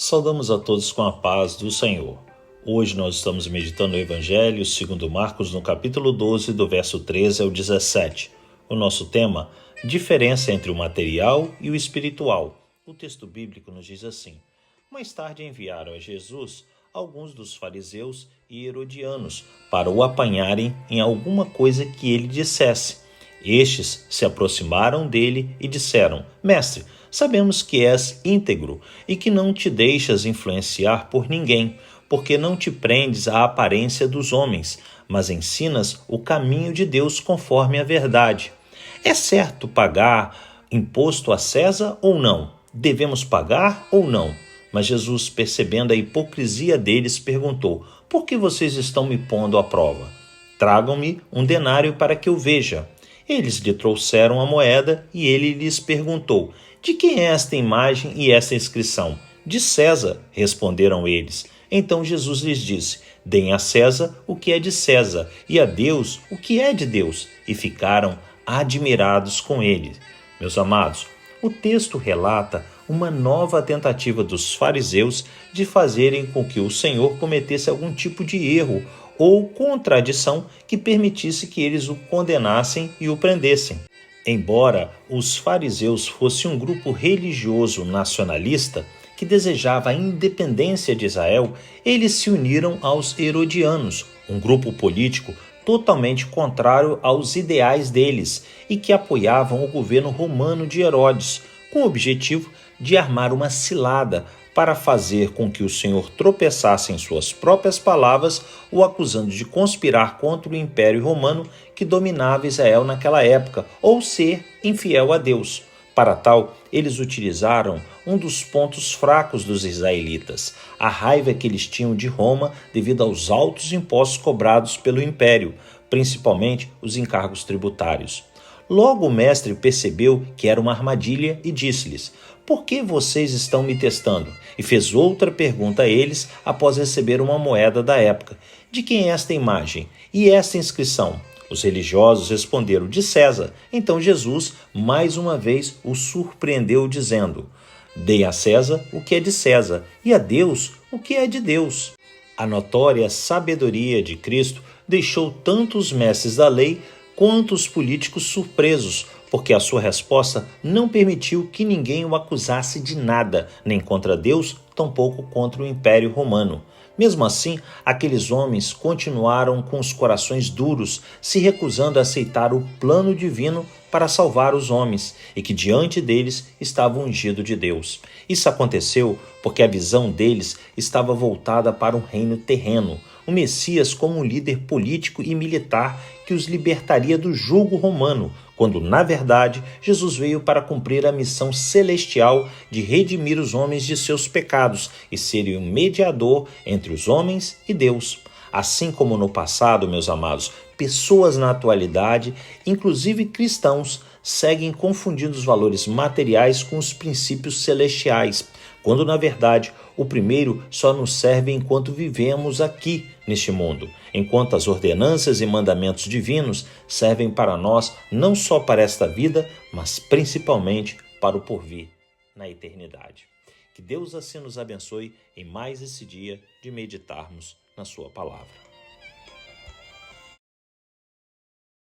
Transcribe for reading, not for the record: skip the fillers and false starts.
Saudamos a todos com a paz do Senhor. Hoje nós estamos meditando o Evangelho segundo Marcos no capítulo 12, do verso 13 ao 17. O nosso tema, diferença entre o material e o espiritual. O texto bíblico nos diz assim: mais tarde enviaram a Jesus alguns dos fariseus e herodianos para o apanharem em alguma coisa que ele dissesse. Estes se aproximaram dele e disseram: Mestre, sabemos que és íntegro e que não te deixas influenciar por ninguém, porque não te prendes à aparência dos homens, mas ensinas o caminho de Deus conforme a verdade. É certo pagar imposto a César ou não? Devemos pagar ou não? Mas Jesus, percebendo a hipocrisia deles, perguntou: por que vocês estão me pondo à prova? Tragam-me um denário para que eu veja. Eles lhe trouxeram a moeda e ele lhes perguntou: de quem é esta imagem e esta inscrição? De César, responderam eles. Então Jesus lhes disse: deem a César o que é de César e a Deus o que é de Deus. E ficaram admirados com ele. Meus amados, o texto relata uma nova tentativa dos fariseus de fazerem com que o Senhor cometesse algum tipo de erro ou contradição que permitisse que eles o condenassem e o prendessem. Embora os fariseus fossem um grupo religioso nacionalista que desejava a independência de Israel, eles se uniram aos herodianos, um grupo político totalmente contrário aos ideais deles e que apoiavam o governo romano de Herodes, com o objetivo de armar uma cilada para fazer com que o Senhor tropeçasse em suas próprias palavras, o acusando de conspirar contra o Império Romano que dominava Israel naquela época, ou ser infiel a Deus. Para tal, eles utilizaram um dos pontos fracos dos israelitas, a raiva que eles tinham de Roma devido aos altos impostos cobrados pelo Império, principalmente os encargos tributários. Logo o mestre percebeu que era uma armadilha e disse-lhes: por que vocês estão me testando? E fez outra pergunta a eles após receber uma moeda da época: de quem é esta imagem e esta inscrição? Os religiosos responderam: de César. Então Jesus, mais uma vez, os surpreendeu dizendo: deem a César o que é de César e a Deus o que é de Deus. A notória sabedoria de Cristo deixou tanto os mestres da lei quanto os políticos surpresos, porque a sua resposta não permitiu que ninguém o acusasse de nada, nem contra Deus, tampouco contra o Império Romano. Mesmo assim, aqueles homens continuaram com os corações duros, se recusando a aceitar o plano divino para salvar os homens, e que diante deles estava o ungido de Deus. Isso aconteceu porque a visão deles estava voltada para um reino terreno, o Messias como um líder político e militar que os libertaria do jugo romano, quando, na verdade, Jesus veio para cumprir a missão celestial de redimir os homens de seus pecados e ser um mediador entre os homens e Deus. Assim como no passado, meus amados, pessoas na atualidade, inclusive cristãos, seguem confundindo os valores materiais com os princípios celestiais, quando na verdade o primeiro só nos serve enquanto vivemos aqui neste mundo, enquanto as ordenanças e mandamentos divinos servem para nós não só para esta vida, mas principalmente para o porvir, na eternidade. Que Deus assim nos abençoe em mais esse dia de meditarmos na sua palavra.